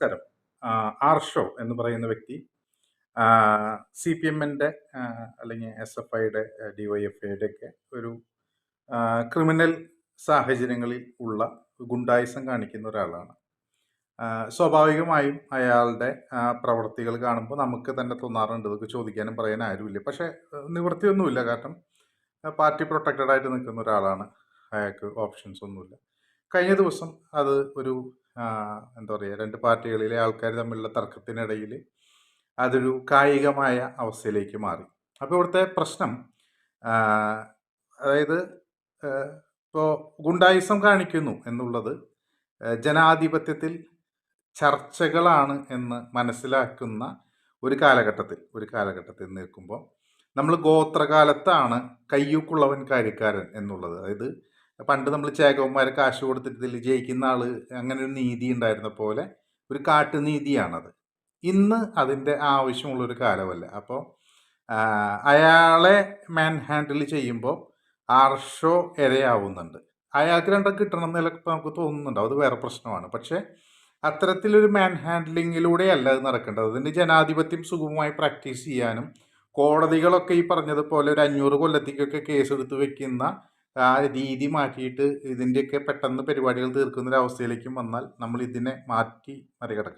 നമസ്കാരം. ആർഷോ എന്ന് പറയുന്ന വ്യക്തി സി പി എമ്മിൻ്റെ അല്ലെങ്കിൽ എസ് എഫ് ഐയുടെ ഡി വൈ എഫ് ഐയുടെ ഒക്കെ ഒരു ക്രിമിനൽ സാഹചര്യങ്ങളിൽ ഉള്ള ഗുണ്ടായിസം കാണിക്കുന്ന ഒരാളാണ്. സ്വാഭാവികമായും അയാളുടെ പ്രവർത്തികൾ കാണുമ്പോൾ നമുക്ക് തന്നെ തോന്നാറുണ്ട്, ഇതൊക്കെ ചോദിക്കാനും പറയാൻ ആരുമില്ല. പക്ഷേ നിവൃത്തിയൊന്നുമില്ല. കാരണം പാർട്ടി പ്രൊട്ടക്റ്റഡ് ആയിട്ട് നിൽക്കുന്ന ഒരാളാണ്. അയാൾക്ക് ഓപ്ഷൻസ് ഒന്നുമില്ല. കഴിഞ്ഞ ദിവസം അത് ഒരു എന്താ പറയുക, രണ്ട് പാർട്ടികളിലെ ആൾക്കാർ തമ്മിലുള്ള തർക്കത്തിനിടയിൽ അതൊരു കായികമായ അവസ്ഥയിലേക്ക് മാറി. അപ്പോൾ ഇവിടുത്തെ പ്രശ്നം അതായത് ഇപ്പോൾ ഗുണ്ടായിസം കാണിക്കുന്നു എന്നുള്ളത് ജനാധിപത്യത്തിൽ ചർച്ചകളാണ് എന്ന് മനസ്സിലാക്കുന്ന ഒരു കാലഘട്ടത്തിൽ നിൽക്കുമ്പോൾ നമ്മൾ ഗോത്രകാലത്താണ് കയ്യൂക്കുള്ളവൻ കാര്യക്കാരൻ എന്നുള്ളത്. അതായത് പണ്ട് നമ്മൾ ചേകവന്മാരെ കാശ് കൊടുത്തിട്ട് ജയിക്കുന്ന ആള്, അങ്ങനെ ഒരു നീതി ഉണ്ടായിരുന്ന പോലെ ഒരു കാട്ടുനീതിയാണത്. ഇന്ന് അതിൻ്റെ ആവശ്യമുള്ളൊരു കാലമല്ല. അപ്പോൾ അയാളെ മാൻ ഹാൻഡിൽ ചെയ്യുമ്പോൾ ആർഷോ ഇരയാവുന്നുണ്ട്. അയാൾക്ക് രണ്ടും കിട്ടണം എന്നൊക്കെ നമുക്ക് തോന്നുന്നുണ്ടാവും, അത് വേറെ പ്രശ്നമാണ്. പക്ഷേ അത്തരത്തിലൊരു മാൻ ഹാൻഡ്ലിങ്ങിലൂടെയല്ല അത് നടക്കേണ്ടത്. അതിന് ജനാധിപത്യം സുഗമമായി പ്രാക്ടീസ് ചെയ്യാനും കോടതികളൊക്കെ ഈ പറഞ്ഞതുപോലെ ഒരു 500 കൊല്ലത്തേക്കൊക്കെ കേസെടുത്ത് വെക്കുന്ന രീതി മാറ്റിയിട്ട് ഇതിൻ്റെയൊക്കെ പെട്ടെന്ന് പരിപാടികൾ തീർക്കുന്നൊരവസ്ഥയിലേക്കും വന്നാൽ നമ്മൾ ഇതിനെ മാറ്റി മറികടക്കാം.